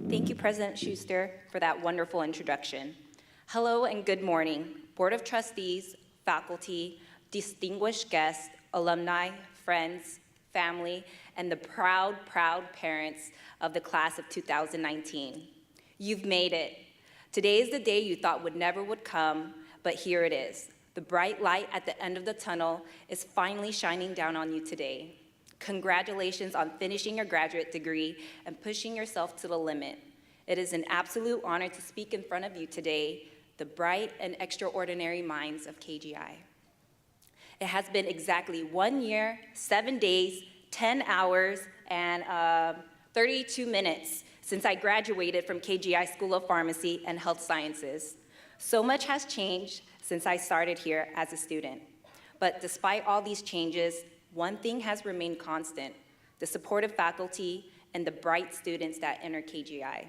Thank you, President Schroeter, for that wonderful introduction. Hello and good morning, Board of Trustees, faculty, distinguished guests, alumni, friends, family, and the proud, proud parents of the class of 2019. You've made it. Today is the day you thought never would come, but here it is. The bright light at the end of the tunnel is finally shining down on you today. Congratulations on finishing your graduate degree and pushing yourself to the limit. It is an absolute honor to speak in front of you today, the bright and extraordinary minds of KGI. It has been exactly 1 year, 7 days, 10 hours, and 32 minutes since I graduated from KGI School of Pharmacy and Health Sciences. So much has changed since I started here as a student. But despite all these changes, one thing has remained constant: the supportive faculty and the bright students that enter KGI.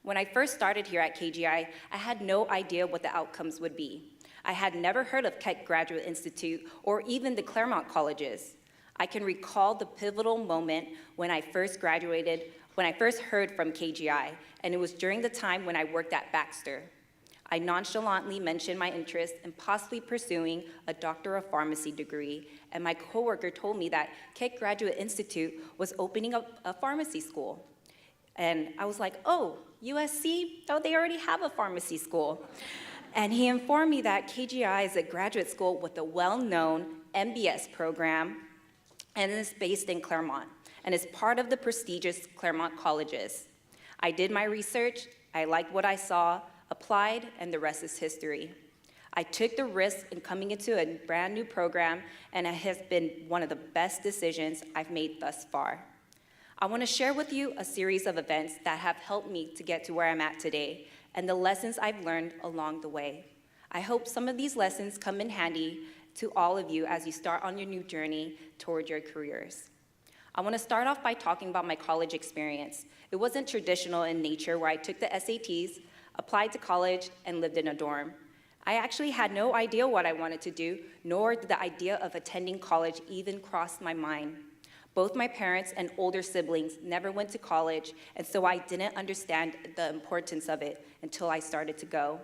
When I first started here at KGI, I had no idea what the outcomes would be. I had never heard of Keck Graduate Institute or even the Claremont colleges. I can recall the pivotal moment when I first heard from KGI, and it was during the time when I worked at Baxter. I nonchalantly mentioned my interest in possibly pursuing a Doctor of Pharmacy degree, and my coworker told me that Keck Graduate Institute was opening up a pharmacy school. And I was like, oh, USC? Oh, they already have a pharmacy school. And he informed me that KGI is a graduate school with a well-known MBS program, and is based in Claremont, and is part of the prestigious Claremont colleges. I did my research, I liked what I saw, applied, and the rest is history. I took the risk in coming into a brand new program, and it has been one of the best decisions I've made thus far. I want to share with you a series of events that have helped me to get to where I'm at today, and the lessons I've learned along the way. I hope some of these lessons come in handy to all of you as you start on your new journey toward your careers. I want to start off by talking about my college experience. It wasn't traditional in nature, where I took the SATs, applied to college, and lived in a dorm. I actually had no idea what I wanted to do, nor did the idea of attending college even cross my mind. Both my parents and older siblings never went to college, and so I didn't understand the importance of it until I started to go.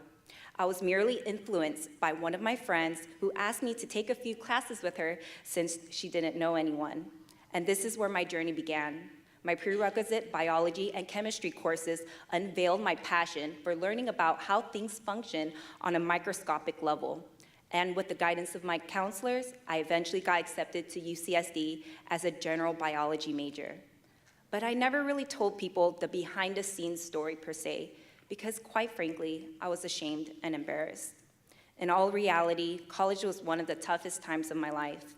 I was merely influenced by one of my friends who asked me to take a few classes with her since she didn't know anyone. And this is where my journey began. My prerequisite biology and chemistry courses unveiled my passion for learning about how things function on a microscopic level. And with the guidance of my counselors, I eventually got accepted to UCSD as a general biology major. But I never really told people the behind-the-scenes story per se, because quite frankly, I was ashamed and embarrassed. In all reality, college was one of the toughest times of my life.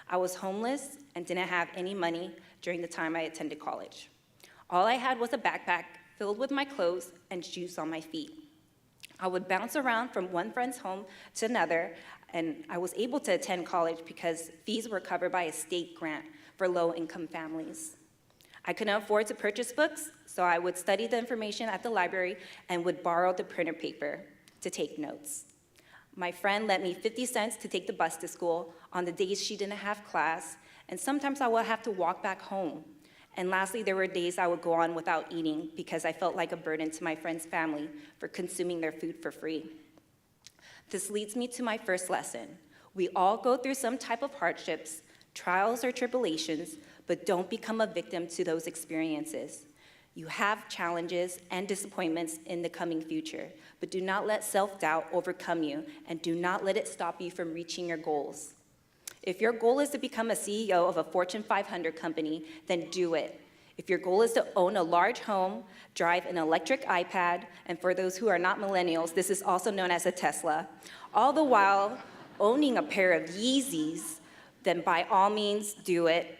I was homeless and didn't have any money during the time I attended college. All I had was a backpack filled with my clothes and shoes on my feet. I would bounce around from one friend's home to another, and I was able to attend college because fees were covered by a state grant for low-income families. I couldn't afford to purchase books, so I would study the information at the library and would borrow the printer paper to take notes. My friend lent me 50 cents to take the bus to school on the days she didn't have class, and sometimes I would have to walk back home. And lastly, there were days I would go on without eating because I felt like a burden to my friend's family for consuming their food for free. This leads me to my first lesson. We all go through some type of hardships, trials or tribulations, but don't become a victim to those experiences. You have challenges and disappointments in the coming future, but do not let self-doubt overcome you, and do not let it stop you from reaching your goals. If your goal is to become a CEO of a Fortune 500 company, then do it. If your goal is to own a large home, drive an electric iPad, and for those who are not millennials, this is also known as a Tesla, all the while owning a pair of Yeezys, then by all means, do it.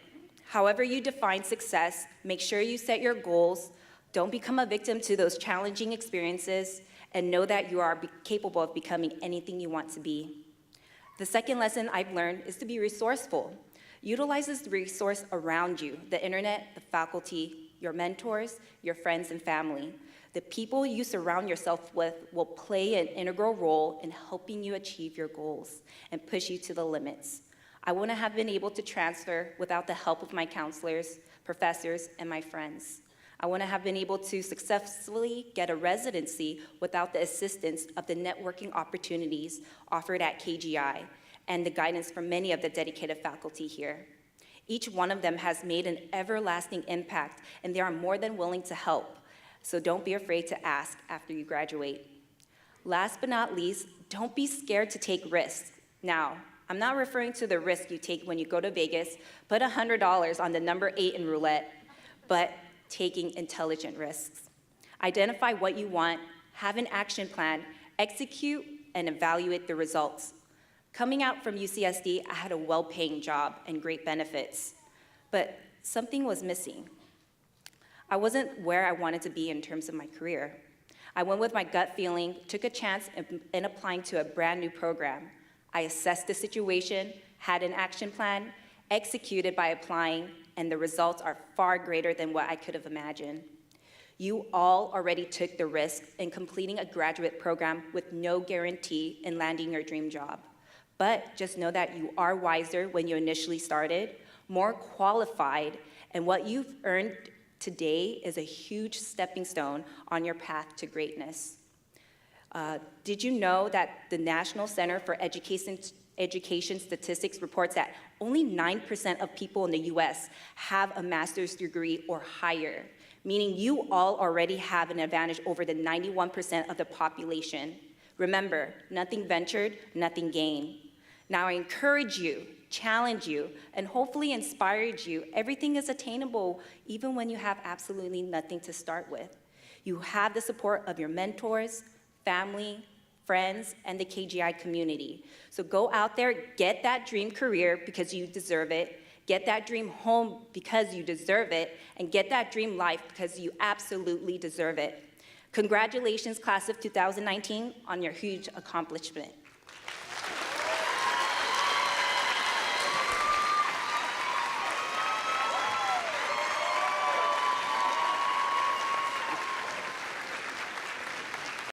However you define success, make sure you set your goals, don't become a victim to those challenging experiences, and know that you are capable of becoming anything you want to be. The second lesson I've learned is to be resourceful. Utilize the resource around you, the internet, the faculty, your mentors, your friends and family. The people you surround yourself with will play an integral role in helping you achieve your goals and push you to the limits. I wouldn't have been able to transfer without the help of my counselors, professors, and my friends. I wouldn't have been able to successfully get a residency without the assistance of the networking opportunities offered at KGI and the guidance from many of the dedicated faculty here. Each one of them has made an everlasting impact, and they are more than willing to help. So don't be afraid to ask after you graduate. Last but not least, don't be scared to take risks. Now, I'm not referring to the risk you take when you go to Vegas, put $100 on the number 8 in roulette, but taking intelligent risks. Identify what you want, have an action plan, execute, and evaluate the results. Coming out from UCSD, I had a well-paying job and great benefits, but something was missing. I wasn't where I wanted to be in terms of my career. I went with my gut feeling, took a chance in applying to a brand new program. I assessed the situation, had an action plan, executed by applying, and the results are far greater than what I could have imagined. You all already took the risk in completing a graduate program with no guarantee in landing your dream job. But just know that you are wiser when you initially started, more qualified, and what you've earned today is a huge stepping stone on your path to greatness. Did you know that the National Center for Education Statistics reports that only 9% of people in the US have a master's degree or higher, meaning you all already have an advantage over the 91% of the population. Remember, nothing ventured, nothing gained. Now I encourage you, challenge you, and hopefully inspired you. Everything is attainable even when you have absolutely nothing to start with. You have the support of your mentors, family, friends, and the KGI community. So go out there, get that dream career because you deserve it, get that dream home because you deserve it, and get that dream life because you absolutely deserve it. Congratulations, class of 2019, on your huge accomplishment.